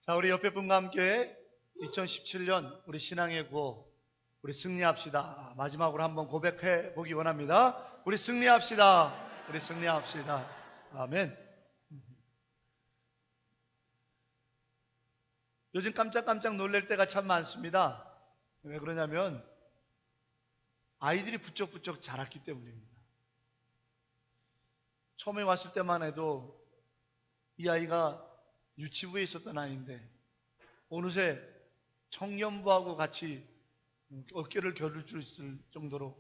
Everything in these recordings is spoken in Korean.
자, 우리 옆에 분과 함께 2017년 우리 신앙의 구호, 우리 승리합시다. 마지막으로 한번 고백해 보기 원합니다. 우리 승리합시다. 우리 승리합시다. 아멘. 요즘 깜짝깜짝 놀랄 때가 참 많습니다. 왜 그러냐면 아이들이 부쩍부쩍 자랐기 때문입니다. 처음에 왔을 때만 해도 이 아이가 유치부에 있었던 아이인데 어느새 청년부하고 같이 어깨를 겨룰 수 있을 정도로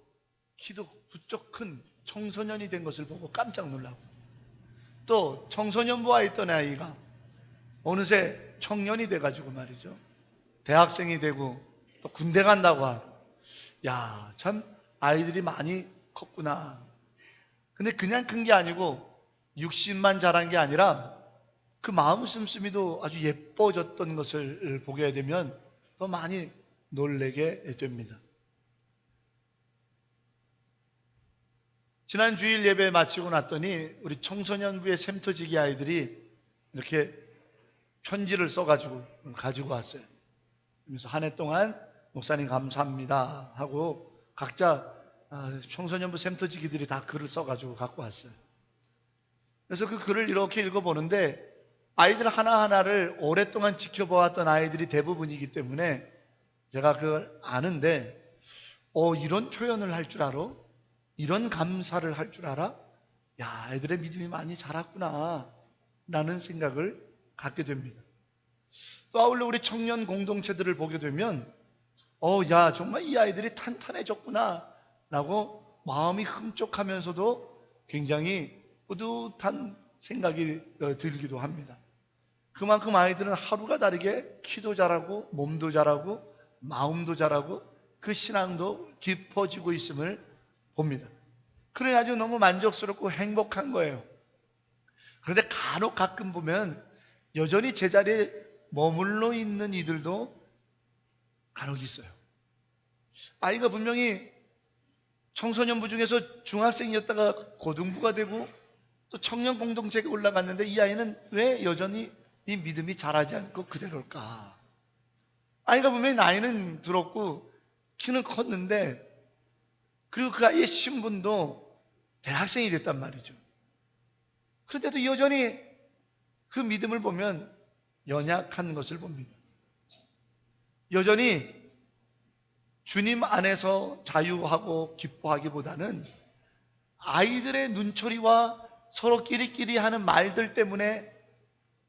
키도 부쩍 큰 청소년이 된 것을 보고 깜짝 놀라고, 또 청소년부에 있던 아이가 어느새 청년이 돼가지고 말이죠, 대학생이 되고 또 군대 간다고 하고, 야, 참 아이들이 많이 컸구나. 근데 그냥 큰 게 아니고 육신만 자란 게 아니라 그 마음 씀씀이도 아주 예뻐졌던 것을 보게 되면 더 많이 놀라게 됩니다. 지난 주일 예배 마치고 났더니 우리 청소년부의 샘터지기 아이들이 이렇게 편지를 써가지고 가지고 왔어요. 그래서 한 해 동안 목사님 감사합니다 하고 각자 청소년부 샘터지기들이 다 글을 써가지고 갖고 왔어요. 그래서 그 글을 이렇게 읽어보는데 아이들 하나하나를 오랫동안 지켜보았던 아이들이 대부분이기 때문에 제가 그걸 아는데, 이런 표현을 할 줄 알아? 이런 감사를 할 줄 알아? 야, 아이들의 믿음이 많이 자랐구나 라는 생각을 갖게 됩니다. 또 아울러 우리 청년 공동체들을 보게 되면 야, 정말 이 아이들이 탄탄해졌구나 라고 마음이 흠족하면서도 굉장히 뿌듯한 생각이 들기도 합니다. 그만큼 아이들은 하루가 다르게 키도 자라고 몸도 자라고 마음도 자라고 그 신앙도 깊어지고 있음을 봅니다. 그래 아주 너무 만족스럽고 행복한 거예요. 그런데 간혹 가끔 보면 여전히 제자리에 머물러 있는 이들도 간혹 있어요. 아이가 분명히 청소년부 중에서 중학생이었다가 고등부가 되고 또 청년 공동체에 올라갔는데 이 아이는 왜 여전히 이 믿음이 자라지 않고 그대로일까? 아이가 분명히 나이는 들었고 키는 컸는데, 그리고 그 아이의 신분도 대학생이 됐단 말이죠. 그런데도 여전히 그 믿음을 보면 연약한 것을 봅니다. 여전히 주님 안에서 자유하고 기뻐하기보다는 아이들의 눈초리와 서로 끼리끼리 하는 말들 때문에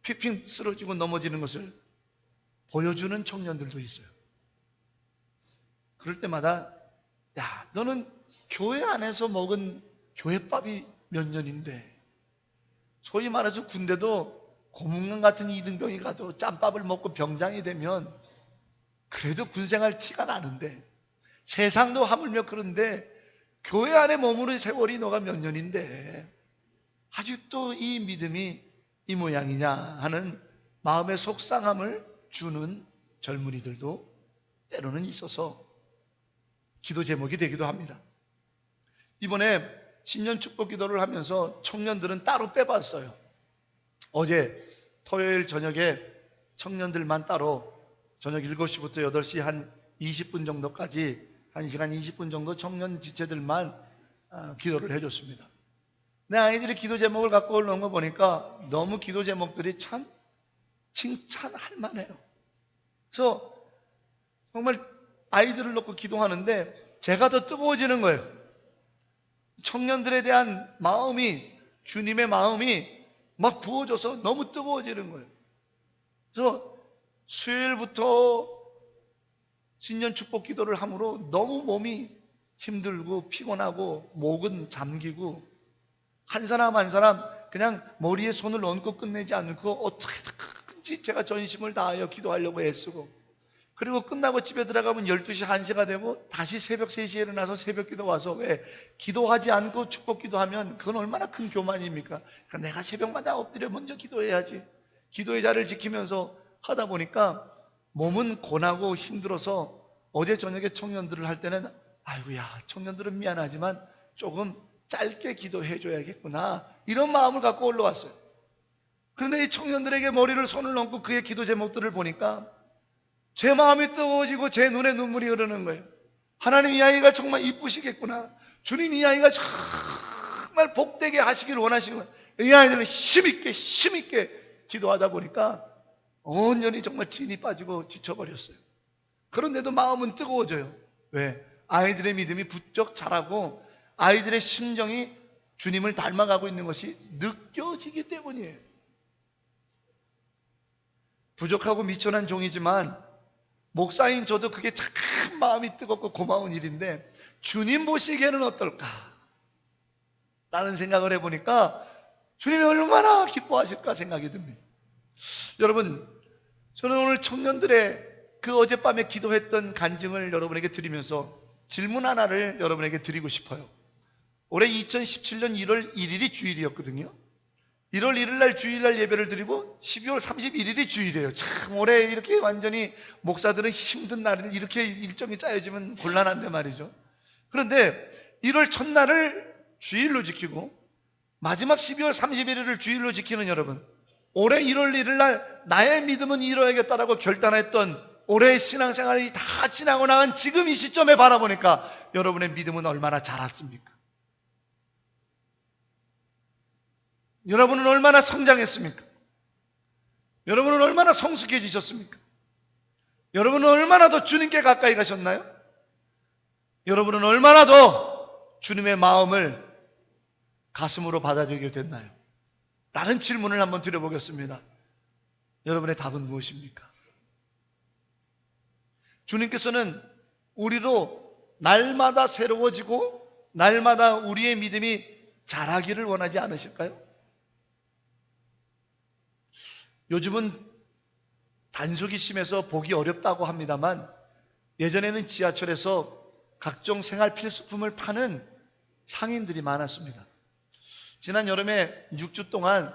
픽픽 쓰러지고 넘어지는 것을 보여주는 청년들도 있어요. 그럴 때마다 야, 너는 교회 안에서 먹은 교회밥이 몇 년인데, 소위 말해서 군대도 고문관 같은 이등병이 가도 짬밥을 먹고 병장이 되면 그래도 군생활 티가 나는데, 세상도 하물며 그런데 교회 안에 머무는 세월이 너가 몇 년인데 아직도 이 믿음이 이 모양이냐 하는 마음의 속상함을 주는 젊은이들도 때로는 있어서 기도 제목이 되기도 합니다. 이번에 신년 축복 기도를 하면서 청년들은 따로 빼봤어요. 어제 토요일 저녁에 청년들만 따로 저녁 7시부터 8시 한 20분 정도까지 1시간 20분 정도 청년 지체들만 기도를 해줬습니다. 내 아이들이 기도 제목을 갖고 올라온 거 보니까 너무 기도 제목들이 참 칭찬할 만해요. 그래서 정말 아이들을 놓고 기도하는데 제가 더 뜨거워지는 거예요. 청년들에 대한 마음이, 주님의 마음이 막 부어져서 너무 뜨거워지는 거예요. 그래서 수요일부터 신년 축복 기도를 함으로 너무 몸이 힘들고 피곤하고 목은 잠기고 한 사람 한 사람 그냥 머리에 손을 얹고 끝내지 않고 어떻게든지 제가 전심을 다하여 기도하려고 애쓰고, 그리고 끝나고 집에 들어가면 12시 1시가 되고 다시 새벽 3시에 일어나서 새벽 기도 와서, 왜 기도하지 않고 축복 기도하면 그건 얼마나 큰 교만입니까? 그러니까 내가 새벽마다 엎드려 먼저 기도해야지. 기도의 자리를 지키면서 하다 보니까 몸은 고나고 힘들어서 어제 저녁에 청년들을 할 때는 아이고야, 청년들은 미안하지만 조금 짧게 기도해 줘야겠구나, 이런 마음을 갖고 올라왔어요. 그런데 이 청년들에게 머리를 손을 얹고 그의 기도 제목들을 보니까 제 마음이 뜨거워지고 제 눈에 눈물이 흐르는 거예요. 하나님, 이 아이가 정말 이쁘시겠구나. 주님, 이 아이가 정말 복되게 하시길 원하시는 거예요. 이 아이들은 힘있게 기도하다 보니까 온전히 정말 진이 빠지고 지쳐버렸어요. 그런데도 마음은 뜨거워져요. 왜? 아이들의 믿음이 부쩍 자라고 아이들의 심정이 주님을 닮아가고 있는 것이 느껴지기 때문이에요. 부족하고 미천한 종이지만 목사인 저도 그게 참 마음이 뜨겁고 고마운 일인데, 주님 보시기에는 어떨까? 라는 생각을 해보니까 주님이 얼마나 기뻐하실까 생각이 듭니다. 여러분, 저는 오늘 청년들의 그 어젯밤에 기도했던 간증을 여러분에게 드리면서 질문 하나를 여러분에게 드리고 싶어요. 올해 2017년 1월 1일이 주일이었거든요. 1월 1일 날 주일날 예배를 드리고 12월 31일이 주일이에요. 참 올해 이렇게 완전히 목사들은 힘든 날을 이렇게 일정이 짜여지면 곤란한데 말이죠. 그런데 1월 첫날을 주일로 지키고 마지막 12월 31일을 주일로 지키는 여러분, 올해 1월 1일 날 나의 믿음은 이뤄야겠다라고 결단했던 올해의 신앙생활이 다 지나고 나간 지금 이 시점에 바라보니까 여러분의 믿음은 얼마나 자랐습니까? 여러분은 얼마나 성장했습니까? 여러분은 얼마나 성숙해지셨습니까? 여러분은 얼마나 더 주님께 가까이 가셨나요? 여러분은 얼마나 더 주님의 마음을 가슴으로 받아들이게 됐나요? 라는 질문을 한번 드려보겠습니다. 여러분의 답은 무엇입니까? 주님께서는 우리로 날마다 새로워지고 날마다 우리의 믿음이 자라기를 원하지 않으실까요? 요즘은 단속이 심해서 보기 어렵다고 합니다만 예전에는 지하철에서 각종 생활 필수품을 파는 상인들이 많았습니다. 지난 여름에 6주 동안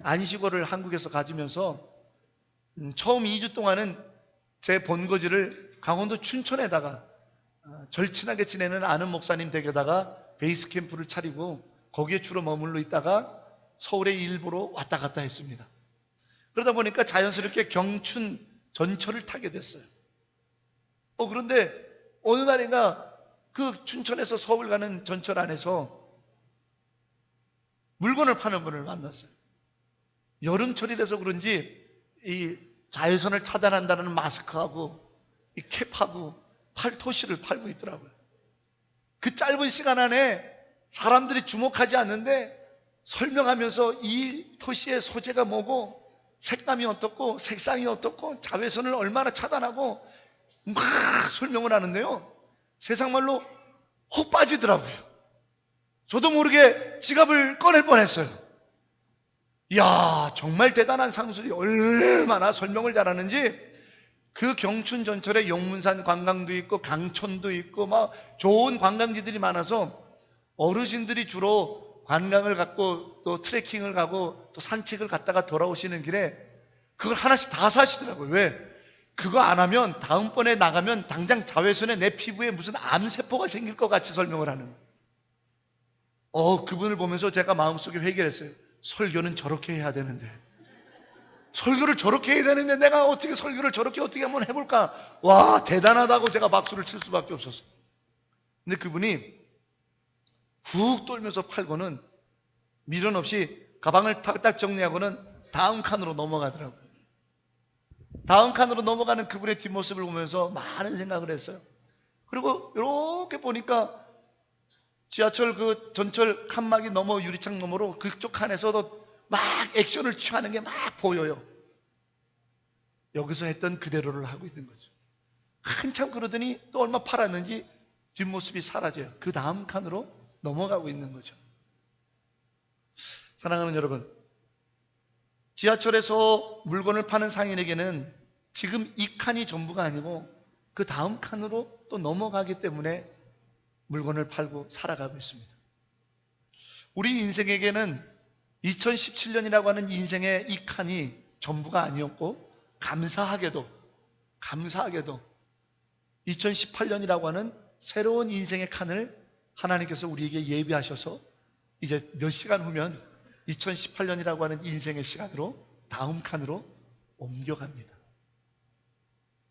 안식월을 한국에서 가지면서 처음 2주 동안은 제 본거지를 강원도 춘천에다가 절친하게 지내는 아는 목사님 댁에다가 베이스 캠프를 차리고 거기에 주로 머물러 있다가 서울의 일부로 왔다 갔다 했습니다. 그러다 보니까 자연스럽게 경춘 전철을 타게 됐어요. 그런데 어느 날인가 그 춘천에서 서울 가는 전철 안에서 물건을 파는 분을 만났어요. 여름철이라서 그런지 이 자외선을 차단한다는 마스크하고 이 캡하고 팔토시를 팔고 있더라고요. 그 짧은 시간 안에 사람들이 주목하지 않는데 설명하면서 이 토시의 소재가 뭐고 색감이 어떻고 색상이 어떻고 자외선을 얼마나 차단하고 막 설명을 하는데요, 세상 말로 혹 빠지더라고요. 저도 모르게 지갑을 꺼낼 뻔했어요. 이야, 정말 대단한 상술이 얼마나 설명을 잘하는지. 그 경춘 전철에 용문산 관광도 있고 강촌도 있고 막 좋은 관광지들이 많아서 어르신들이 주로 관광을 갖고 또 트레킹을 가고 또 산책을 갔다가 돌아오시는 길에 그걸 하나씩 다 사시더라고요. 왜? 그거 안 하면 다음번에 나가면 당장 자외선에 내 피부에 무슨 암세포가 생길 것 같이 설명을 하는 거예요. 그분을 보면서 제가 마음속에 회개했어요. 설교는 저렇게 해야 되는데, 설교를 저렇게 해야 되는데 내가 어떻게 설교를 저렇게 어떻게 한번 해볼까? 와, 대단하다고 제가 박수를 칠 수밖에 없었어요. 근데 그분이 훅 돌면서 팔고는 미련 없이 가방을 탁탁 정리하고는 다음 칸으로 넘어가더라고요. 다음 칸으로 넘어가는 그분의 뒷모습을 보면서 많은 생각을 했어요. 그리고 이렇게 보니까 지하철 그 전철 칸막이 너머 유리창 너머로 그쪽 칸에서도 막 액션을 취하는 게 막 보여요. 여기서 했던 그대로를 하고 있는 거죠. 한참 그러더니 또 얼마 팔았는지 뒷모습이 사라져요. 그 다음 칸으로 넘어가고 있는 거죠. 사랑하는 여러분, 지하철에서 물건을 파는 상인에게는 지금 이 칸이 전부가 아니고 그 다음 칸으로 또 넘어가기 때문에 물건을 팔고 살아가고 있습니다. 우리 인생에게는 2017년이라고 하는 인생의 이 칸이 전부가 아니었고, 감사하게도 2018년이라고 하는 새로운 인생의 칸을 하나님께서 우리에게 예비하셔서 이제 몇 시간 후면 2018년이라고 하는 인생의 시간으로 다음 칸으로 옮겨갑니다.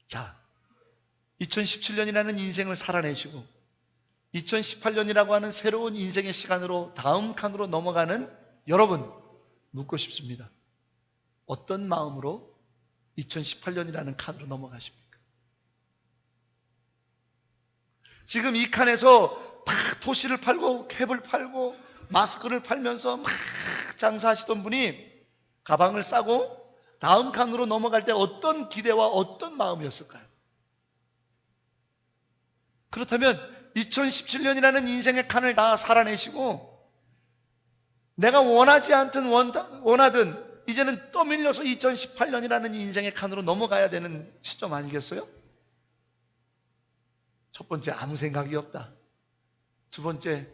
자, 2017년이라는 인생을 살아내시고 2018년이라고 하는 새로운 인생의 시간으로 다음 칸으로 넘어가는 여러분, 묻고 싶습니다. 어떤 마음으로 2018년이라는 칸으로 넘어가십니까? 지금 이 칸에서 막 토시를 팔고 캡을 팔고 마스크를 팔면서 막 장사하시던 분이 가방을 싸고 다음 칸으로 넘어갈 때 어떤 기대와 어떤 마음이었을까요? 그렇다면 2017년이라는 인생의 칸을 다 살아내시고 내가 원하지 않든 원하든 이제는 떠밀려서 2018년이라는 인생의 칸으로 넘어가야 되는 시점 아니겠어요? 첫 번째, 아무 생각이 없다. 두 번째,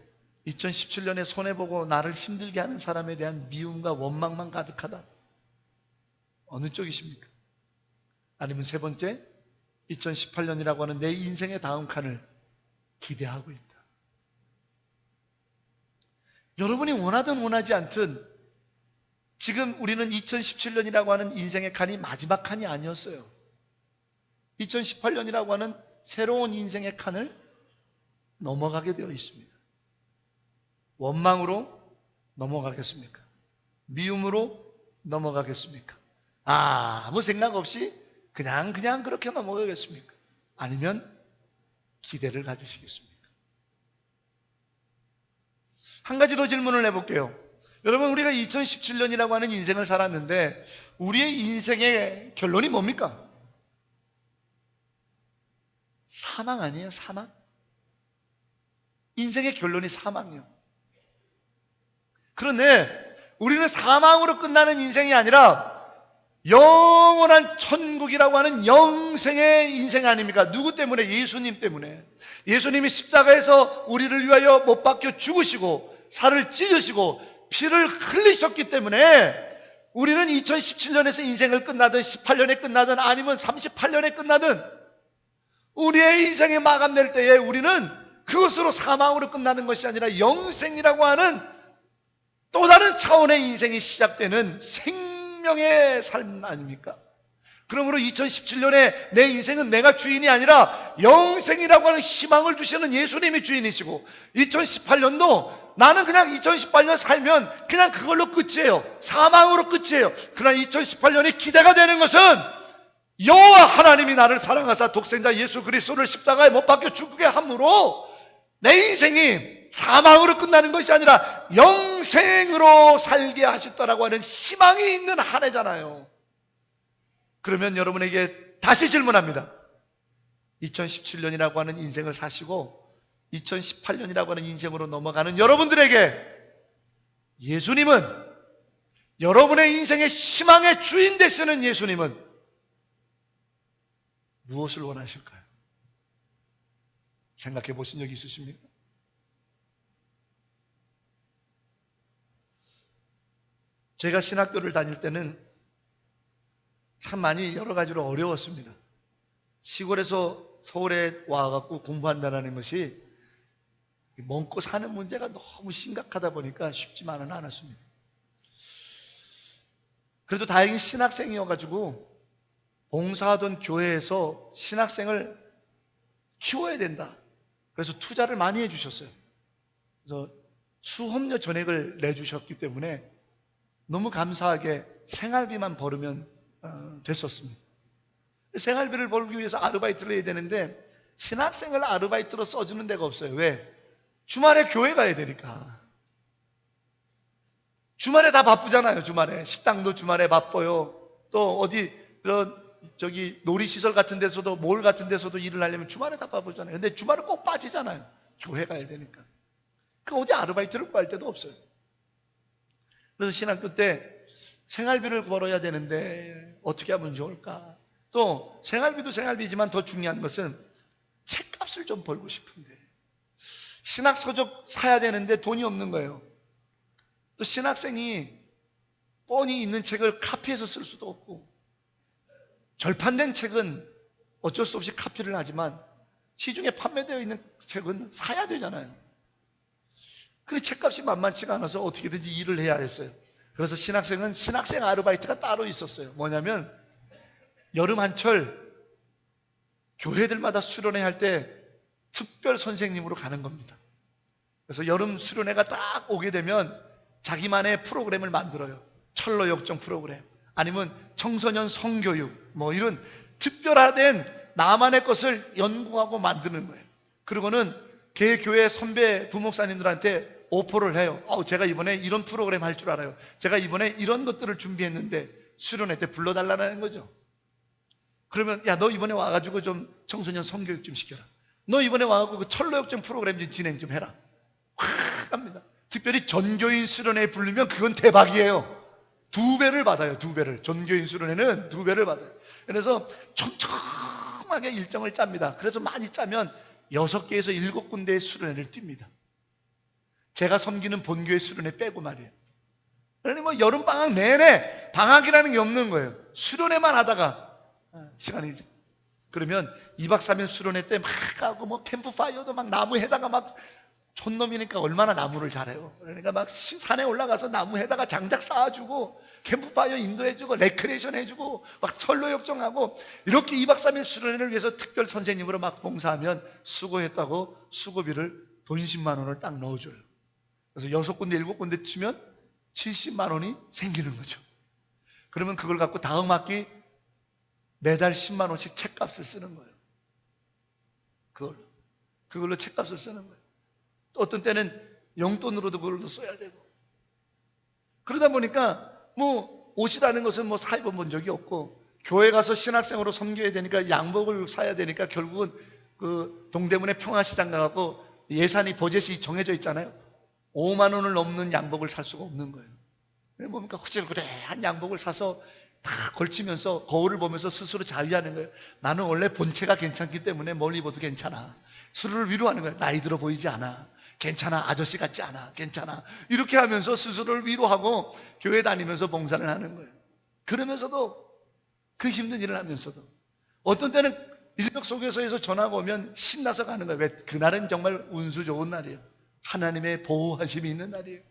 2017년에 손해보고 나를 힘들게 하는 사람에 대한 미움과 원망만 가득하다. 어느 쪽이십니까? 아니면 세 번째, 2018년이라고 하는 내 인생의 다음 칸을 기대하고 있다. 여러분이 원하든 원하지 않든 지금 우리는 2017년이라고 하는 인생의 칸이 마지막 칸이 아니었어요. 2018년이라고 하는 새로운 인생의 칸을 넘어가게 되어 있습니다. 원망으로 넘어가겠습니까? 미움으로 넘어가겠습니까? 아무 생각 없이 그냥 그렇게 넘어가겠습니까? 아니면 기대를 가지시겠습니까? 한 가지 더 질문을 해볼게요. 여러분, 우리가 2017년이라고 하는 인생을 살았는데 우리의 인생의 결론이 뭡니까? 사망 아니에요? 사망? 인생의 결론이 사망이요. 그런데 우리는 사망으로 끝나는 인생이 아니라 영원한 천국이라고 하는 영생의 인생 아닙니까? 누구 때문에? 예수님 때문에. 예수님이 십자가에서 우리를 위하여 못 박혀 죽으시고 살을 찢으시고 피를 흘리셨기 때문에 우리는 2017년에서 인생을 끝나든 18년에 끝나든 아니면 38년에 끝나든 우리의 인생이 마감될 때에 우리는 그것으로 사망으로 끝나는 것이 아니라 영생이라고 하는 또 다른 차원의 인생이 시작되는 생명의 삶 아닙니까? 그러므로 2017년에 내 인생은 내가 주인이 아니라 영생이라고 하는 희망을 주시는 예수님이 주인이시고 2018년도 나는 그냥 2018년 살면 그냥 그걸로 끝이에요. 사망으로 끝이에요. 그러나 2018년이 기대가 되는 것은 여호와 하나님이 나를 사랑하사 독생자 예수 그리스도를 십자가에 못 박혀 죽게 함으로 내 인생이 사망으로 끝나는 것이 아니라 영생으로 살게 하셨다라고 하는 희망이 있는 한 해잖아요. 그러면 여러분에게 다시 질문합니다. 2017년이라고 하는 인생을 사시고 2018년이라고 하는 인생으로 넘어가는 여러분들에게 예수님은, 여러분의 인생의 희망의 주인 되시는 예수님은 무엇을 원하실까요? 생각해 보신 적 있으십니까? 제가 신학교를 다닐 때는 참 많이 여러 가지로 어려웠습니다. 시골에서 서울에 와갖고 공부한다는 것이 먹고 사는 문제가 너무 심각하다 보니까 쉽지만은 않았습니다. 그래도 다행히 신학생이어가지고 봉사하던 교회에서 신학생을 키워야 된다. 그래서 투자를 많이 해주셨어요. 그래서 수업료 전액을 내주셨기 때문에 너무 감사하게 생활비만 벌으면 됐었습니다. 생활비를 벌기 위해서 아르바이트를 해야 되는데 신학생을 아르바이트로 써주는 데가 없어요. 왜? 주말에 교회 가야 되니까. 주말에 다 바쁘잖아요. 주말에 식당도 주말에 바빠요. 또 어디 저기 놀이시설 같은 데서도 몰 같은 데서도 일을 하려면 주말에 다 바쁘잖아요. 근데 주말에 꼭 빠지잖아요. 교회 가야 되니까. 그 어디 아르바이트를 구할 데도 없어요. 그래서 신학교 때 생활비를 벌어야 되는데 어떻게 하면 좋을까? 또 생활비도 생활비지만 더 중요한 것은 책값을 좀 벌고 싶은데 신학서적 사야 되는데 돈이 없는 거예요. 또 신학생이 뻔히 있는 책을 카피해서 쓸 수도 없고 절판된 책은 어쩔 수 없이 카피를 하지만 시중에 판매되어 있는 책은 사야 되잖아요. 그 책값이 만만치가 않아서 어떻게든지 일을 해야 했어요. 그래서 신학생은 신학생 아르바이트가 따로 있었어요. 뭐냐면 여름 한철 교회들마다 수련회 할 때 특별 선생님으로 가는 겁니다. 그래서 여름 수련회가 딱 오게 되면 자기만의 프로그램을 만들어요. 철로 역정 프로그램, 아니면 청소년 성교육, 뭐 이런 특별화된 나만의 것을 연구하고 만드는 거예요. 그리고는 개 교회 선배 부목사님들한테 오퍼를 해요. 제가 이번에 이런 프로그램 할 줄 알아요. 제가 이번에 이런 것들을 준비했는데 수련회 때 불러달라는 거죠. 그러면 야, 너 이번에 와가지고 좀 청소년 성교육 좀 시켜라. 너 이번에 와가지고 그 철로 역정 프로그램 좀 진행 좀 해라. 확 합니다. 특별히 전교인 수련회에 부르면 그건 대박이에요. 2배를 받아요. 2배를. 전교인 수련회는 2배를 받아요. 그래서 촘촘하게 일정을 짭니다. 그래서 많이 짜면 6개에서 7군데의 수련회를 띱니다. 제가 섬기는 본교회 수련회 빼고 말이에요. 그러니 뭐 여름방학 내내 방학이라는 게 없는 거예요. 수련회만 하다가 시간이죠. 그러면 2박 3일 수련회 때 막 하고 뭐 캠프파이어도 막 나무에다가 막 촌놈이니까 얼마나 나무를 잘해요. 그러니까 막 산에 올라가서 나무에다가 장작 쌓아주고 캠프파이어 인도해주고 레크레이션 해주고 막 철로 역정하고 이렇게 2박 3일 수련회를 위해서 특별 선생님으로 막 봉사하면 수고했다고 수고비를 돈 10만 원을 딱 넣어줘요. 그래서 6군데 7군데 치면 70만 원이 생기는 거죠. 그러면 그걸 갖고 다음 학기 매달 10만 원씩 책값을 쓰는 거예요. 그걸로 책값을 쓰는 거예요. 또 어떤 때는 용돈으로도 그걸로 써야 되고. 그러다 보니까 뭐 옷이라는 것은 뭐 사 입어본 적이 없고, 교회 가서 신학생으로 섬겨야 되니까 양복을 사야 되니까 결국은 그 동대문의 평화시장 가갖고 예산이 버젯이 정해져 있잖아요. 5만 원을 넘는 양복을 살 수가 없는 거예요. 뭡니까? 후질그레한 양복을 사서 다 걸치면서 거울을 보면서 스스로 자위하는 거예요. 나는 원래 본체가 괜찮기 때문에 뭘 입어도 괜찮아. 스스로를 위로하는 거예요. 나이 들어 보이지 않아. 괜찮아. 아저씨 같지 않아. 괜찮아. 이렇게 하면서 스스로를 위로하고 교회 다니면서 봉사를 하는 거예요. 그러면서도 그 힘든 일을 하면서도 어떤 때는 인력 소개서에서 전화가 오면 신나서 가는 거예요. 왜? 그날은 정말 운수 좋은 날이에요. 하나님의 보호하심이 있는 날이에요.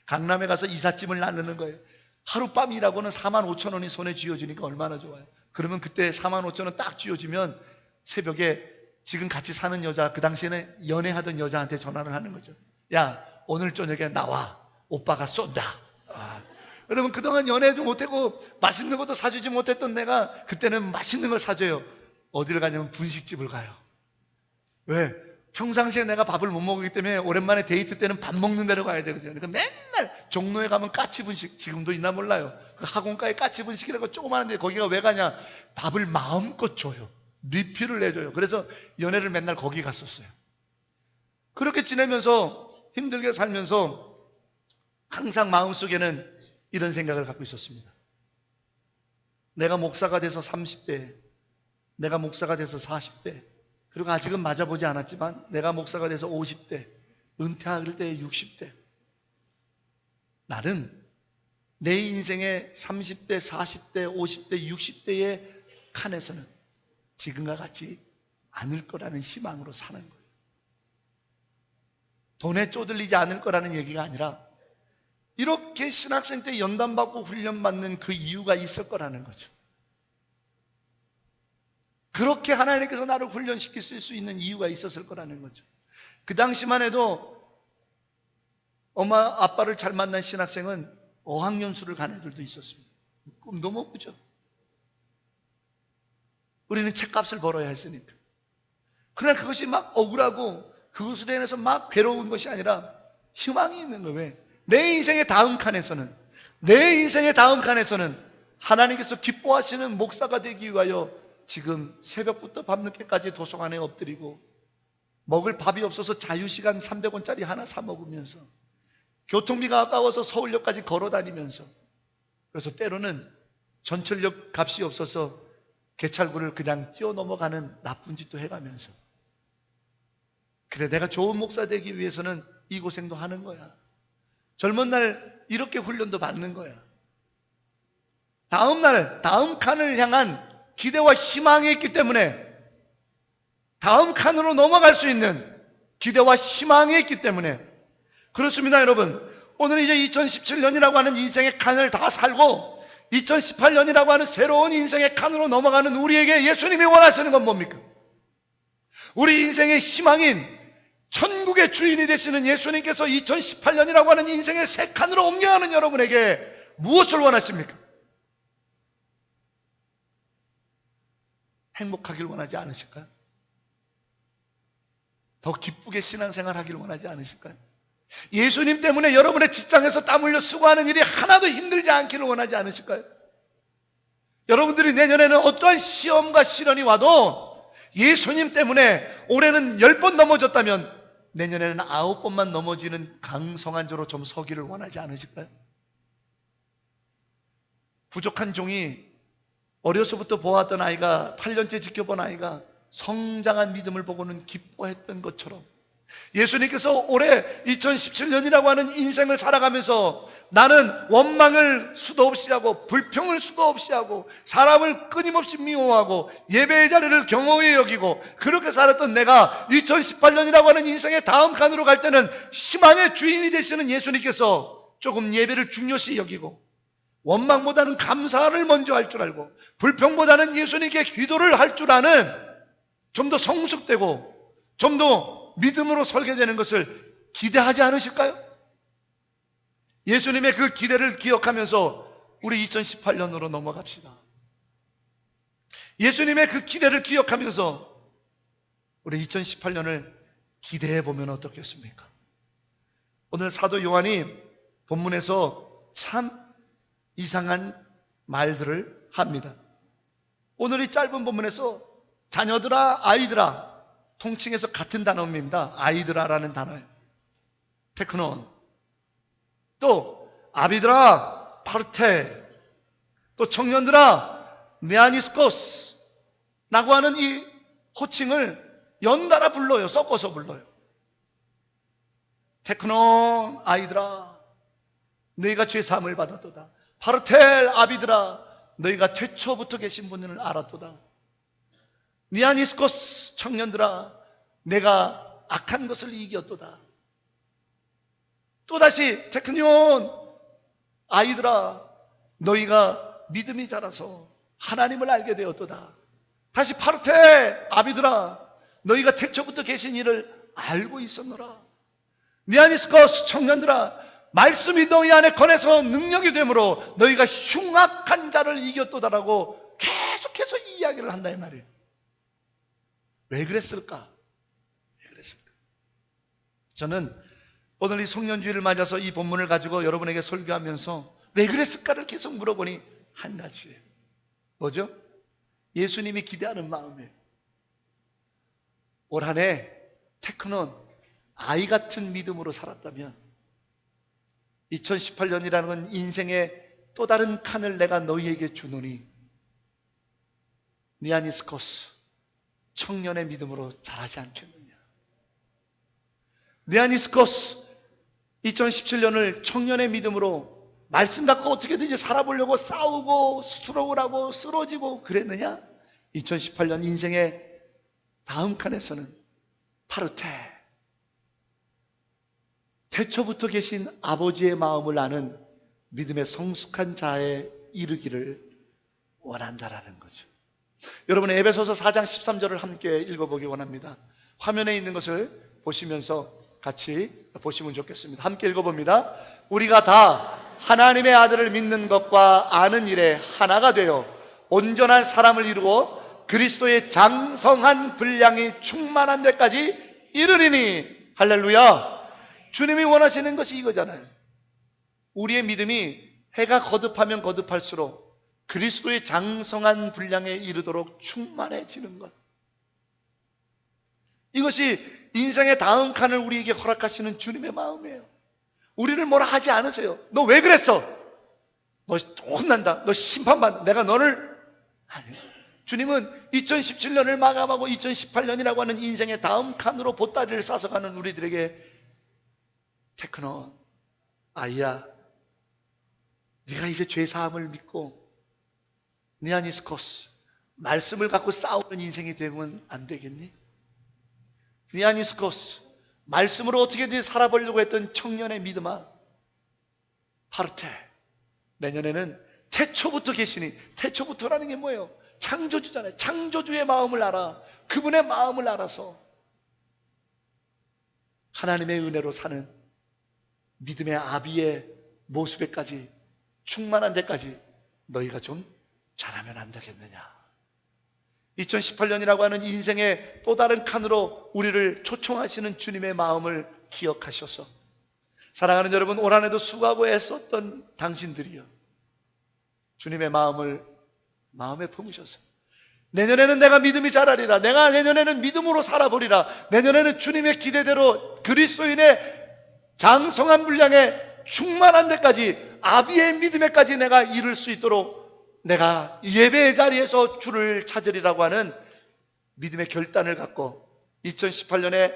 강남에 가서 이삿짐을 나누는 거예요. 하룻밤 일하고는 4만 5천 원이 손에 쥐어지니까 얼마나 좋아요. 그러면 그때 4만 5천 원 딱 쥐어지면 새벽에 지금 같이 사는 여자, 그 당시에는 연애하던 여자한테 전화를 하는 거죠. 야, 오늘 저녁에 나와. 오빠가 쏜다. 그러면 그동안 연애도 못하고 맛있는 것도 사주지 못했던 내가 그때는 맛있는 걸 사줘요. 어디를 가냐면 분식집을 가요. 왜? 평상시에 내가 밥을 못 먹기 때문에 오랜만에 데이트 때는 밥 먹는 데로 가야 되거든요. 그러니까 맨날 종로에 가면 까치분식, 지금도 있나 몰라요. 그 학원가에 까치분식이라고 조그마한데 거기가 왜 가냐? 밥을 마음껏 줘요. 리필을 내줘요. 그래서 연애를 맨날 거기 갔었어요. 그렇게 지내면서 힘들게 살면서 항상 마음속에는 이런 생각을 갖고 있었습니다. 내가 목사가 돼서 30대, 내가 목사가 돼서 40대, 그리고 아직은 맞아보지 않았지만 내가 목사가 돼서 50대, 은퇴할 때 60대, 나는 내 인생의 30대, 40대, 50대, 60대의 칸에서는 지금과 같이 않을 거라는 희망으로 사는 거예요. 돈에 쪼들리지 않을 거라는 얘기가 아니라 이렇게 신학생 때 연단받고 훈련받는 그 이유가 있을 거라는 거죠. 그렇게 하나님께서 나를 훈련시킬 수 있는 이유가 있었을 거라는 거죠. 그 당시만 해도 엄마 아빠를 잘 만난 신학생은 어학연수를 간 애들도 있었습니다. 꿈도 못 꾸죠. 우리는 책값을 벌어야 했으니까. 그러나 그것이 막 억울하고 그것으로 인해서 막 괴로운 것이 아니라 희망이 있는 거예요. 왜? 내 인생의 다음 칸에서는 하나님께서 기뻐하시는 목사가 되기 위하여 지금 새벽부터 밤늦게까지 도서관에 엎드리고 먹을 밥이 없어서 자유시간 300원짜리 하나 사 먹으면서 교통비가 아까워서 서울역까지 걸어 다니면서, 그래서 때로는 전철역 값이 없어서 개찰구를 그냥 뛰어넘어가는 나쁜 짓도 해가면서, 그래 내가 좋은 목사 되기 위해서는 이 고생도 하는 거야. 젊은 날 이렇게 훈련도 받는 거야. 다음 칸을 향한 기대와 희망이 있기 때문에, 다음 칸으로 넘어갈 수 있는 기대와 희망이 있기 때문에. 그렇습니다 여러분. 오늘 이제 2017년이라고 하는 인생의 칸을 다 살고 2018년이라고 하는 새로운 인생의 칸으로 넘어가는 우리에게 예수님이 원하시는 건 뭡니까? 우리 인생의 희망인 천국의 주인이 되시는 예수님께서 2018년이라고 하는 인생의 새 칸으로 옮겨가는 여러분에게 무엇을 원하십니까? 행복하길 원하지 않으실까요? 더 기쁘게 신앙생활 하길 원하지 않으실까요? 예수님 때문에 여러분의 직장에서 땀 흘려 수고하는 일이 하나도 힘들지 않기를 원하지 않으실까요? 여러분들이 내년에는 어떠한 시험과 시련이 와도 예수님 때문에 올해는 10번 넘어졌다면 내년에는 9번만 넘어지는 강성한 자로 좀 서기를 원하지 않으실까요? 부족한 종이 어려서부터 보았던 아이가 8년째 지켜본 아이가 성장한 믿음을 보고는 기뻐했던 것처럼 예수님께서 올해 2017년이라고 하는 인생을 살아가면서 나는 원망을 수도 없이 하고 불평을 수도 없이 하고 사람을 끊임없이 미워하고 예배의 자리를 경허히 여기고 그렇게 살았던 내가 2018년이라고 하는 인생의 다음 칸으로 갈 때는 희망의 주인이 되시는 예수님께서 조금 예배를 중요시 여기고 원망보다는 감사를 먼저 할 줄 알고 불평보다는 예수님께 기도를 할 줄 아는 좀 더 성숙되고 좀 더 믿음으로 설계되는 것을 기대하지 않으실까요? 예수님의 그 기대를 기억하면서 우리 2018년으로 넘어갑시다. 예수님의 그 기대를 기억하면서 우리 2018년을 기대해 보면 어떻겠습니까? 오늘 사도 요한이 본문에서 참 이상한 말들을 합니다. 오늘 이 짧은 본문에서 자녀들아, 아이들아, 통칭해서 같은 단어입니다. 아이들아라는 단어예요. 테크논, 또 아비들아, 파르테, 또 청년들아, 네아니스코스 라고 하는 이 호칭을 연달아 불러요. 섞어서 불러요. 테크논, 아이들아, 너희가 죄사함을 받았도다. 파르텔, 아비들아, 너희가 태초부터 계신 분을 알았도다. 니아니스코스, 청년들아, 내가 악한 것을 이겼도다. 또다시 테크니온, 아이들아, 너희가 믿음이 자라서 하나님을 알게 되었도다. 다시 파르테, 아비들아, 너희가 태초부터 계신 이를 알고 있었노라. 니아니스코스, 청년들아, 말씀이 너희 안에 권해서 능력이 되므로 너희가 흉악한 자를 이겼도다라고 계속해서 이 이야기를 한다 이 말이에요. 왜 그랬을까? 왜 그랬을까? 저는 오늘 이 송년주의를 맞아서 이 본문을 가지고 여러분에게 설교하면서 왜 그랬을까를 계속 물어보니 한 가지예요. 뭐죠? 예수님이 기대하는 마음이에요. 올 한 해 테크논 아이 같은 믿음으로 살았다면 2018년이라는 인생의 또 다른 칸을 내가 너희에게 주노니 니아니스코스 청년의 믿음으로 자라지 않겠느냐. 니아니스코스 2017년을 청년의 믿음으로 말씀 갖고 어떻게든지 살아보려고 싸우고 스트로크를 하고 쓰러지고 그랬느냐? 2018년 인생의 다음 칸에서는 파르테, 태초부터 계신 아버지의 마음을 아는 믿음의 성숙한 자에 이르기를 원한다라는 거죠. 여러분 에베소서 4장 13절을 함께 읽어보기 원합니다. 화면에 있는 것을 보시면서 같이 보시면 좋겠습니다. 함께 읽어봅니다. 우리가 다 하나님의 아들을 믿는 것과 아는 일에 하나가 되어 온전한 사람을 이루고 그리스도의 장성한 분량이 충만한 데까지 이르리니. 할렐루야. 주님이 원하시는 것이 이거잖아요. 우리의 믿음이 해가 거듭하면 거듭할수록 그리스도의 장성한 분량에 이르도록 충만해지는 것. 이것이 인생의 다음 칸을 우리에게 허락하시는 주님의 마음이에요. 우리를 뭐라 하지 않으세요. 너 왜 그랬어? 너 혼난다. 너 심판받는다. 내가 너를 아니요. 주님은 2017년을 마감하고 2018년이라고 하는 인생의 다음 칸으로 보따리를 싸서 가는 우리들에게 테크논, 아이야, 네가 이제 죄사함을 믿고 니아니스코스, 말씀을 갖고 싸우는 인생이 되면 안 되겠니? 니아니스코스, 말씀으로 어떻게든 살아보려고 했던 청년의 믿음아, 파르테, 내년에는 태초부터 계시니, 태초부터라는 게 뭐예요? 창조주잖아요. 창조주의 마음을 알아. 그분의 마음을 알아서 하나님의 은혜로 사는 믿음의 아비의 모습에까지, 충만한 데까지 너희가 좀 자라면 안 되겠느냐. 2018년이라고 하는 인생의 또 다른 칸으로 우리를 초청하시는 주님의 마음을 기억하셔서, 사랑하는 여러분, 올 한해도 수고하고 애썼던 당신들이요, 주님의 마음을 마음에 품으셔서 내년에는 내가 믿음이 자라리라, 내가 내년에는 믿음으로 살아보리라, 내년에는 주님의 기대대로 그리스도인의 장성한 분량에 충만한 데까지, 아비의 믿음에까지 내가 이룰 수 있도록 내가 예배의 자리에서 주를 찾으리라고 하는 믿음의 결단을 갖고 2018년에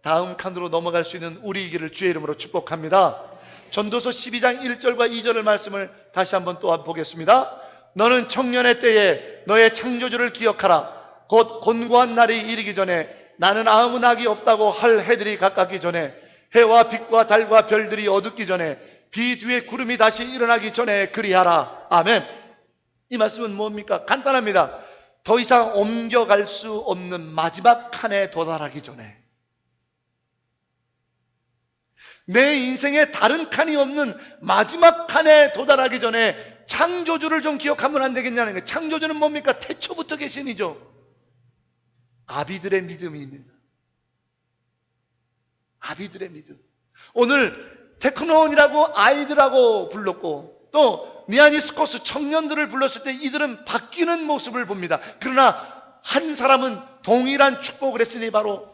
다음 칸으로 넘어갈 수 있는 우리이기를 주의 이름으로 축복합니다. 전도서 12장 1절과 2절의 말씀을 다시 한번 또 보겠습니다. 너는 청년의 때에 너의 창조주를 기억하라. 곧 곤고한 날이 이르기 전에, 나는 아무 낙이 없다고 할 해들이 가깝기 전에, 해와 빛과 달과 별들이 어둡기 전에, 비 뒤에 구름이 다시 일어나기 전에 그리하라. 아멘. 이 말씀은 뭡니까? 간단합니다. 더 이상 옮겨갈 수 없는 마지막 칸에 도달하기 전에, 내 인생에 다른 칸이 없는 마지막 칸에 도달하기 전에 창조주를 좀 기억하면 안 되겠냐는 거예요. 창조주는 뭡니까? 태초부터 계신 이죠. 아비들의 믿음입니다. 아비들의 믿음. 오늘 테크노온이라고 아이들하고 불렀고, 또 니아니스코스 청년들을 불렀을 때 이들은 바뀌는 모습을 봅니다. 그러나 한 사람은 동일한 축복을 했으니 바로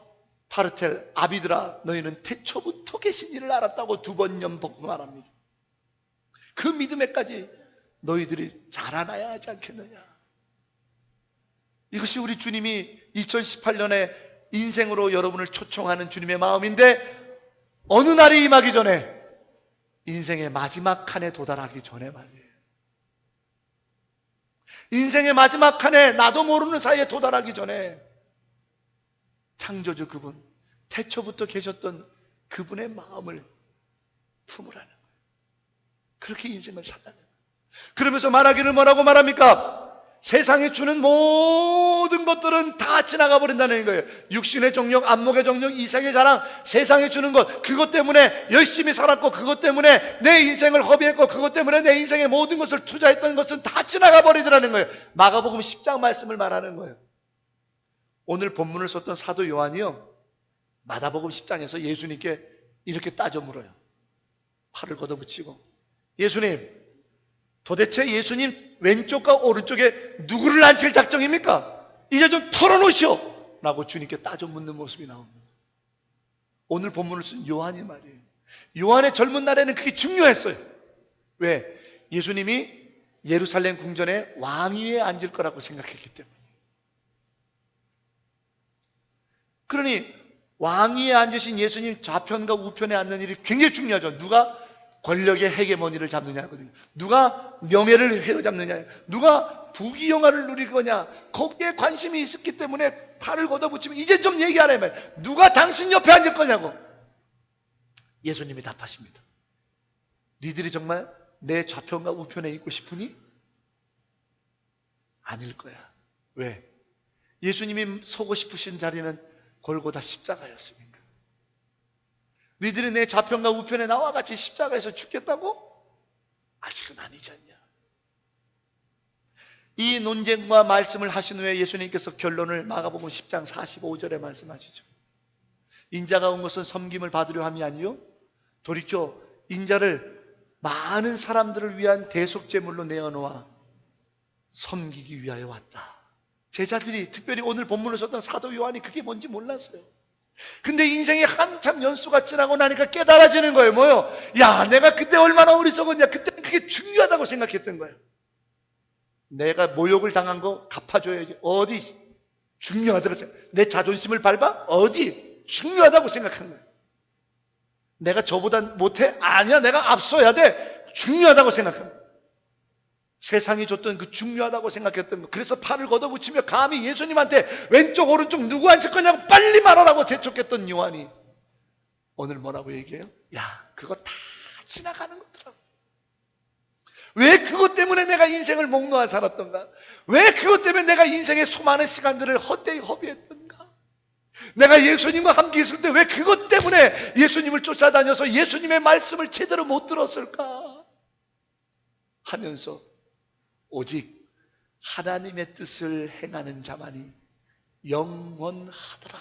파르텔, 아비들아, 너희는 태초부터 계신 이를 알았다고 두 번 연복 말합니다. 그 믿음에까지 너희들이 자라나야 하지 않겠느냐. 이것이 우리 주님이 2018년에 인생으로 여러분을 초청하는 주님의 마음인데, 어느 날이 임하기 전에, 인생의 마지막 칸에 도달하기 전에 말이에요. 인생의 마지막 칸에 나도 모르는 사이에 도달하기 전에 창조주 그분, 태초부터 계셨던 그분의 마음을 품으라는 거예요. 그렇게 인생을 살라는 거예요. 그러면서 말하기를 뭐라고 말합니까? 세상에 주는 모든 것들은 다 지나가 버린다는 거예요. 육신의 정욕, 안목의 정욕, 이생의 자랑, 세상에 주는 것, 그것 때문에 열심히 살았고, 그것 때문에 내 인생을 허비했고, 그것 때문에 내 인생의 모든 것을 투자했던 것은 다 지나가 버리더라는 거예요. 마가복음 10장 말씀을 말하는 거예요. 오늘 본문을 썼던 사도 요한이요, 마가복음 10장에서 예수님께 이렇게 따져 물어요. 팔을 걷어붙이고, 예수님, 도대체 예수님 왼쪽과 오른쪽에 누구를 앉힐 작정입니까? 이제 좀 털어놓으시오! 라고 주님께 따져 묻는 모습이 나옵니다. 오늘 본문을 쓴 요한이 말이에요. 요한의 젊은 날에는 그게 중요했어요. 왜? 예수님이 예루살렘 궁전에 왕위에 앉을 거라고 생각했기 때문에. 그러니 왕위에 앉으신 예수님 좌편과 우편에 앉는 일이 굉장히 중요하죠. 누가 권력의 헤게모니를 잡느냐거든요. 누가 명예를 휘어잡느냐, 누가 부귀영화를 누릴 거냐, 거기에 관심이 있었기 때문에 팔을 걷어붙이면 이제 좀 얘기하라면, 누가 당신 옆에 앉을 거냐고. 예수님이 답하십니다. 니들이 정말 내 좌편과 우편에 있고 싶으니? 아닐 거야. 왜? 예수님이 서고 싶으신 자리는 골고다 십자가였습니까? 너희들이 내 좌편과 우편에 나와 같이 십자가에서 죽겠다고? 아직은 아니지 않냐. 이 논쟁과 말씀을 하신 후에 예수님께서 결론을 마가복음 10장 45절에 말씀하시죠. 인자가 온 것은 섬김을 받으려 함이 아니요 돌이켜 인자를 많은 사람들을 위한 대속제물로 내어놓아 섬기기 위하여 왔다. 제자들이, 특별히 오늘 본문을 썼던 사도 요한이 그게 뭔지 몰랐어요. 근데 인생이 한참 연수가 지나고 나니까 깨달아지는 거예요. 뭐요? 야, 내가 그때 얼마나 어리석었냐. 그때 그게 중요하다고 생각했던 거예요. 내가 모욕을 당한 거 갚아줘야지. 어디 중요하다고 생각? 내 자존심을 밟아? 어디 중요하다고 생각한 거예요. 내가 저보다 못해? 아니야, 내가 앞서야 돼. 중요하다고 생각한 거예요. 세상이 줬던 그 중요하다고 생각했던 거. 그래서 팔을 걷어붙이며 감히 예수님한테 왼쪽 오른쪽 누구 앉을 거냐고 빨리 말하라고 재촉했던 요한이 오늘 뭐라고 얘기해요? 야, 그거 다 지나가는 거더라고. 인생을 목놓아 살았던가? 왜 그것 때문에 내가 인생의 수많은 시간들을 헛되이 허비했던가? 내가 예수님과 함께 있을 때 왜 그것 때문에 예수님을 쫓아다녀서 예수님의 말씀을 제대로 못 들었을까? 하면서 오직 하나님의 뜻을 행하는 자만이 영원하더라.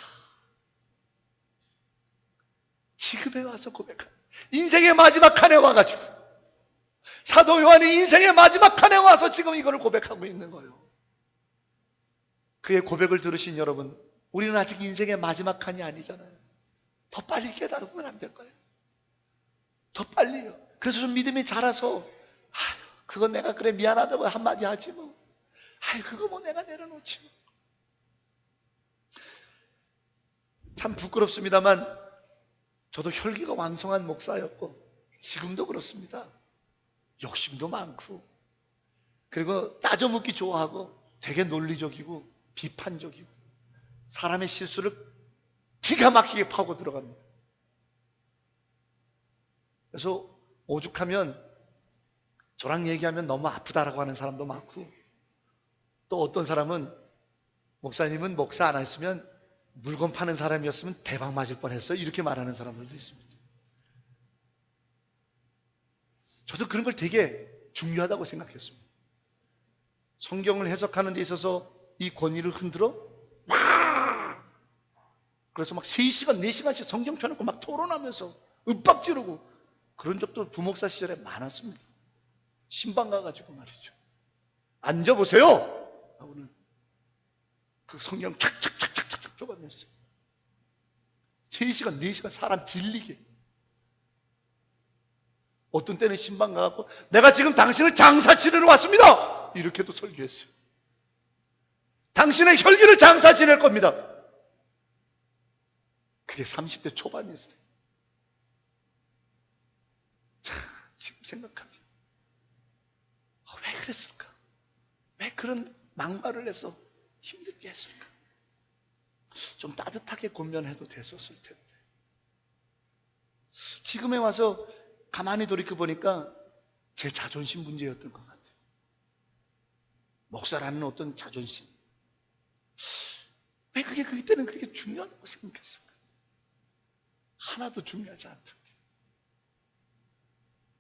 지금에 와서 고백한, 인생의 마지막 칸에 와가지고, 사도 요한이 인생의 마지막 칸에 와서 지금 이거를 고백하고 있는 거예요. 그의 고백을 들으신 여러분, 우리는 아직 인생의 마지막 칸이 아니잖아요. 더 빨리 깨달으면 안 될까요? 더 빨리요. 그래서 좀 믿음이 자라서, 그건 내가 그래 미안하다고 한마디 하지 뭐. 그거 뭐 내가 내려놓지 뭐. 참 부끄럽습니다만 저도 혈기가 왕성한 목사였고 지금도 그렇습니다. 욕심도 많고, 그리고 따져묻기 좋아하고, 되게 논리적이고 비판적이고, 사람의 실수를 기가 막히게 파고 들어갑니다. 그래서 오죽하면 저랑 얘기하면 너무 아프다라고 하는 사람도 많고, 또 어떤 사람은 목사님은 목사 안 했으면 물건 파는 사람이었으면 대박 맞을 뻔했어요, 이렇게 말하는 사람들도 있습니다. 저도 그런 걸 되게 중요하다고 생각했습니다. 성경을 해석하는 데 있어서 이 권위를 흔들어 그래서 막 3시간, 4시간씩 성경 펴놓고 막 토론하면서 윽박 지르고 그런 적도 부목사 시절에 많았습니다. 신방 가가지고 말이죠. 앉아보세요! 오늘 그 성경 착착착착착 펴가면서 3시간, 4시간 사람 질리게. 어떤 때는 신방 가갖고 내가 지금 당신을 장사 지내러 왔습니다! 이렇게도 설교했어요. 당신의 혈기를 장사 지낼 겁니다. 그게 30대 초반이었을 때. 참, 지금 생각하면 왜 그랬을까? 왜 그런 막말을 해서 힘들게 했을까? 좀 따뜻하게 권면해도 됐었을 텐데. 지금에 와서 가만히 돌이켜보니까 제 자존심 문제였던 것 같아요. 목사라는 어떤 자존심. 왜 그게 그때는 그렇게 중요하다고 생각했을까? 하나도 중요하지 않던데.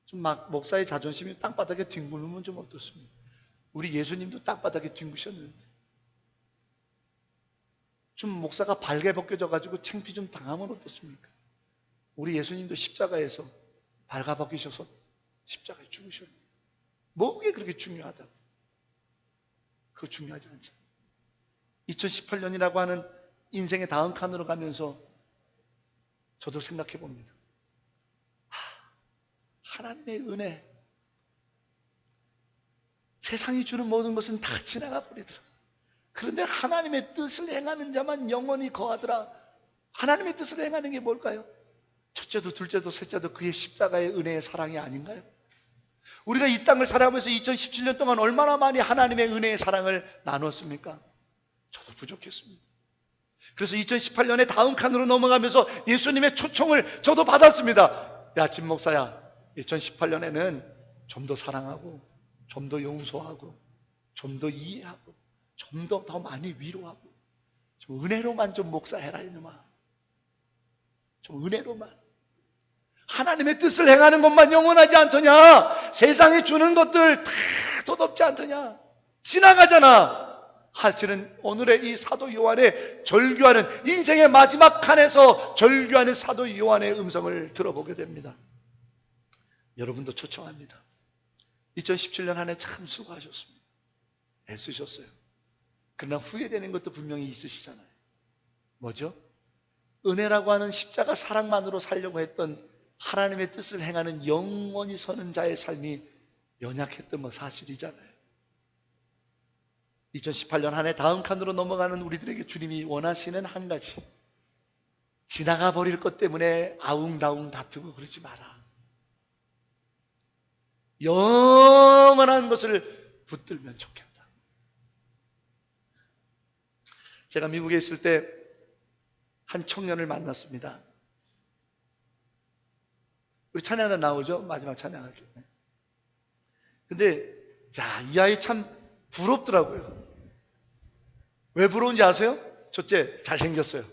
좀 막 목사의 자존심이 땅바닥에 뒹굴면 좀 어떻습니까? 우리 예수님도 땅바닥에 뒹구셨는데 좀 목사가 발개 벗겨져가지고 창피 좀 당하면 어떻습니까? 우리 예수님도 십자가에서 발가 벗기셔서 십자가에 죽으셨는데 뭐 그게 그렇게 중요하다고? 그거 중요하지 않죠. 2018년이라고 하는 인생의 다음 칸으로 가면서 저도 생각해 봅니다. 하나님의 은혜, 세상이 주는 모든 것은 다 지나가 버리더라. 그런데 하나님의 뜻을 행하는 자만 영원히 거하더라. 하나님의 뜻을 행하는 게 뭘까요? 첫째도 둘째도 셋째도 그의 십자가의 은혜의 사랑이 아닌가요? 우리가 이 땅을 살아가면서 2017년 동안 얼마나 많이 하나님의 은혜의 사랑을 나눴습니까? 저도 부족했습니다. 그래서 2018년에 다음 칸으로 넘어가면서 예수님의 초청을 저도 받았습니다. 야, 진 목사야, 2018년에는 좀 더 사랑하고 좀 더 용서하고 좀 더 이해하고 좀 더 많이 위로하고 좀 은혜로만 좀 목사해라 이놈아. 좀 은혜로만. 하나님의 뜻을 행하는 것만 영원하지 않더냐? 세상에 주는 것들 다 덧없지 않더냐? 지나가잖아. 사실은 오늘의 이 사도 요한의 절규하는 인생의 마지막 칸에서 절규하는 사도 요한의 음성을 들어보게 됩니다. 여러분도 초청합니다. 2017년 한 해 참 수고하셨습니다. 애쓰셨어요. 그러나 후회되는 것도 분명히 있으시잖아요. 뭐죠? 은혜라고 하는 십자가 사랑만으로 살려고 했던 하나님의 뜻을 행하는 영원히 서는 자의 삶이 연약했던 거 사실이잖아요. 2018년 한 해 다음 칸으로 넘어가는 우리들에게 주님이 원하시는 한 가지, 지나가 버릴 것 때문에 아웅다웅 다투고 그러지 마라. 영원한 것을 붙들면 좋겠다. 제가 미국에 있을 때 한 청년을 만났습니다. 우리 찬양단 나오죠? 마지막 찬양하기. 근데 자, 이 아이 참 부럽더라고요. 왜 부러운지 아세요? 첫째, 잘생겼어요.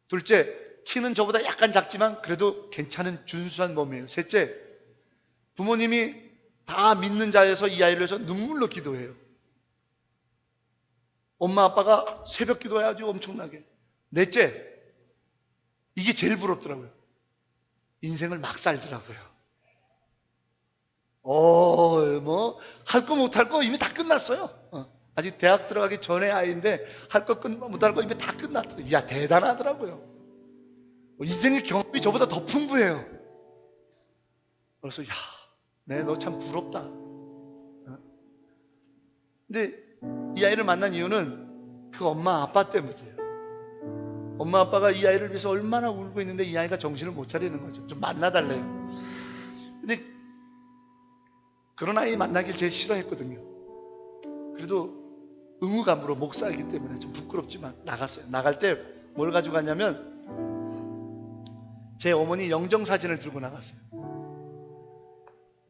둘째, 키는 저보다 약간 작지만 그래도 괜찮은 준수한 몸이에요. 셋째, 부모님이 다 믿는 자여서 이 아이를 위해서 눈물로 기도해요. 엄마 아빠가 새벽 기도해야죠, 엄청나게. 넷째, 이게 제일 부럽더라고요. 인생을 막 살더라고요. 할 거 못 할 거 이미 다 끝났어요. 아직 대학 들어가기 전에 아이인데 할 거 못 할 거 이미 다 끝났더라고요. 이야, 대단하더라고요. 인생의 경험이 저보다 더 풍부해요. 그래서 너 참 부럽다. 근데 이 아이를 만난 이유는 그 엄마 아빠 때문이에요. 엄마 아빠가 이 아이를 위해서 얼마나 울고 있는데 이 아이가 정신을 못 차리는 거죠. 좀 만나달래요. 근데 그런 아이 만나길 제일 싫어했거든요. 그래도 의무감으로 목사이기 때문에 좀 부끄럽지만 나갔어요. 나갈 때 뭘 가지고 갔냐면 제 어머니 영정사진을 들고 나갔어요.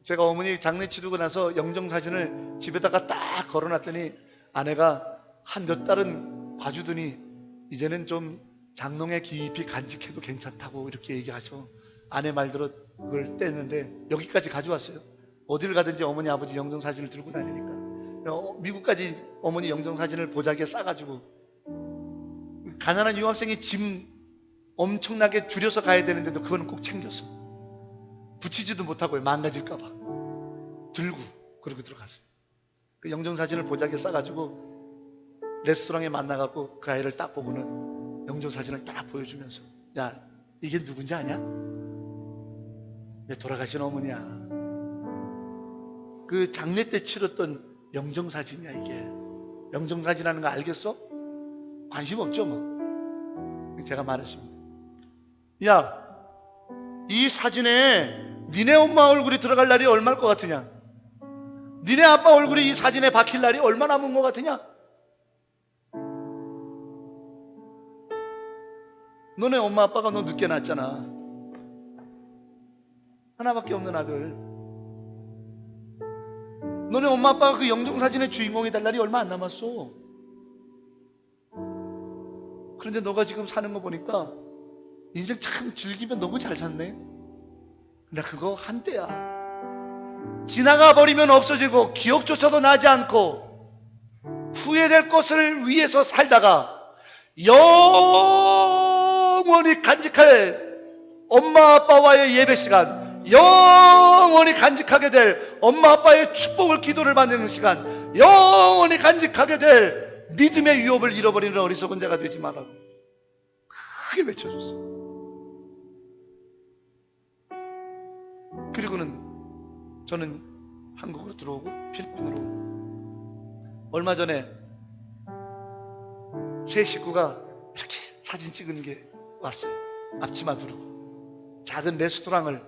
제가 어머니 장례 치르고 나서 영정사진을 집에다가 딱 걸어놨더니 아내가 한 몇 달은 봐주더니 이제는 좀 장롱에 깊이 간직해도 괜찮다고 이렇게 얘기하셔. 아내 말대로 그걸 뗐는데 여기까지 가져왔어요. 어딜 가든지 어머니 아버지 영정사진을 들고 다니니까 미국까지 어머니 영정사진을 보자기에 싸가지고 가난한 유학생이 짐 엄청나게 줄여서 가야 되는데도 그거는 꼭 챙겼어. 붙이지도 못하고 망가질까봐 들고 그러고 들어갔어요. 그 영정사진을 보자기에 싸가지고 레스토랑에 만나갖고 그 아이를 딱 보고는 영정사진을 딱 보여주면서 야, 이게 누군지 아냐? 내 돌아가신 어머니야. 그 장례 때 치렀던 영정사진이야. 이게 영정사진하는 거 알겠어? 관심 없죠 뭐. 제가 말했습니다. 야, 이 사진에 니네 엄마 얼굴이 들어갈 날이 얼마일 것 같으냐? 니네 아빠 얼굴이 이 사진에 박힐 날이 얼마나 남은 것 같으냐? 너네 엄마 아빠가 너 늦게 낳았잖아. 하나밖에 없는 아들. 너네 엄마 아빠가 그 영정사진의 주인공이 될 날이 얼마 안 남았어. 그런데 너가 지금 사는 거 보니까 인생 참 즐기면 너무 잘 샀네. 근데 그거 한때야. 지나가 버리면 없어지고 기억조차도 나지 않고 후회될 것을 위해서 살다가 영원히 간직할 엄마 아빠와의 예배 시간, 영원히 간직하게 될 엄마 아빠의 축복을 기도를 받는 시간, 영원히 간직하게 될 믿음의 유업을 잃어버리는 어리석은 자가 되지 말라고 크게 외쳐줬어. 그리고는 저는 한국으로 들어오고 필리핀으로 얼마 전에 세 식구가 이렇게 사진 찍은 게 왔어요. 앞치마 두르고 작은 레스토랑을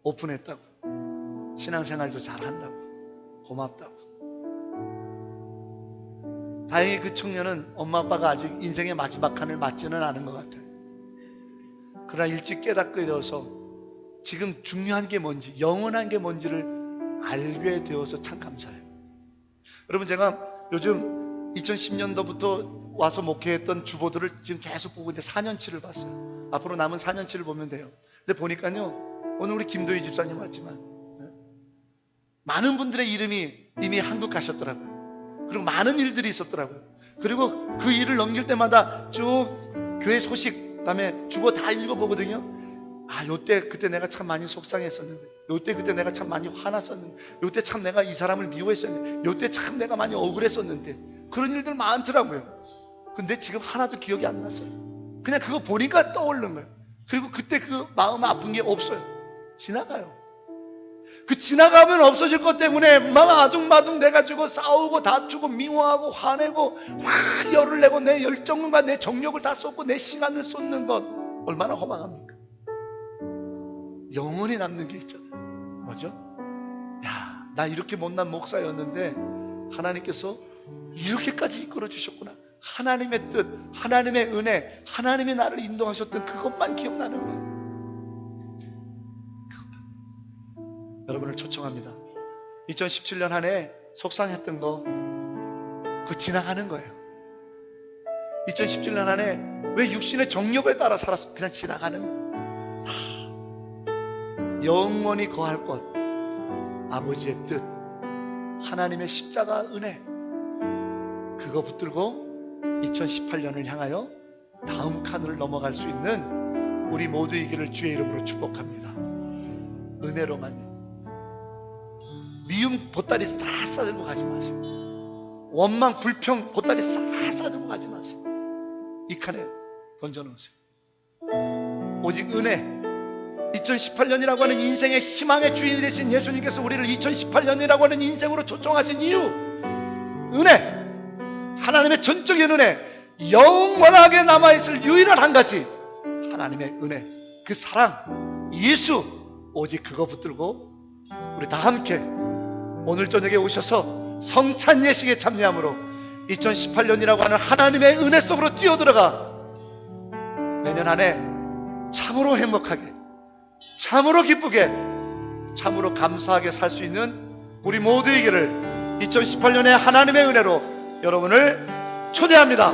오픈했다고, 신앙생활도 잘한다고, 고맙다고. 다행히 그 청년은 엄마 아빠가 아직 인생의 마지막 칸을 맞지는 않은 것 같아요. 그러나 일찍 깨닫게 되어서 지금 중요한 게 뭔지, 영원한 게 뭔지를 알게 되어서 참 감사해요. 여러분, 제가 요즘 2010년도부터 와서 목회했던 주보들을 지금 계속 보고 있는데 4년치를 봤어요. 앞으로 남은 4년치를 보면 돼요. 근데 보니까요, 오늘 우리 김도희 집사님 왔지만 많은 분들의 이름이 이미 한국 가셨더라고요. 그리고 많은 일들이 있었더라고요. 그리고 그 일을 넘길 때마다 쭉 교회 소식, 그다음에 주보 다 읽어보거든요. 요때 그때 내가 참 많이 속상했었는데, 요때 그때 내가 참 많이 화났었는데, 요때 참 내가 이 사람을 미워했었는데, 요때 참 내가 많이 억울했었는데, 그런 일들 많더라고요. 근데 지금 하나도 기억이 안 났어요. 그냥 그거 보니까 떠오르는 거예요. 그리고 그때 그 마음 아픈 게 없어요. 지나가요. 그 지나가면 없어질 것 때문에 막 아둥바둥 돼가지고 싸우고 다투고 미워하고 화내고 막 열을 내고 내 열정과 내 정력을 다 쏟고 내 시간을 쏟는 것 얼마나 허망합니까? 영원히 남는 게 있잖아요. 뭐죠? 야, 나 이렇게 못난 목사였는데 하나님께서 이렇게까지 이끌어 주셨구나. 하나님의 뜻, 하나님의 은혜, 하나님이 나를 인도하셨던 그것만 기억나는 거예요. 여러분을 초청합니다. 2017년 한 해 속상했던 거 그거 지나가는 거예요. 2017년 한 해 왜 육신의 정욕에 따라 살았어? 그냥 지나가는 거예요. 영원히 거할 곳, 아버지의 뜻, 하나님의 십자가 은혜, 그거 붙들고 2018년을 향하여 다음 칸으로 넘어갈 수 있는 우리 모두이기를 주의 이름으로 축복합니다. 은혜로만요. 미움 보따리 싹 싸들고 가지 마세요. 원망 불평 보따리 싹 싸들고 가지 마세요. 이 칸에 던져놓으세요. 오직 은혜, 2018년이라고 하는 인생의 희망의 주인이 되신 예수님께서 우리를 2018년이라고 하는 인생으로 초청하신 이유, 은혜, 하나님의 전적인 은혜, 영원하게 남아있을 유일한 한 가지 하나님의 은혜, 그 사랑, 예수, 오직 그거 붙들고 우리 다 함께 오늘 저녁에 오셔서 성찬 예식에 참여함으로 2018년이라고 하는 하나님의 은혜 속으로 뛰어들어가 내년 한 해 참으로 행복하게, 참으로 기쁘게, 참으로 감사하게 살 수 있는 우리 모두에게를 2018년의 하나님의 은혜로 여러분을 초대합니다.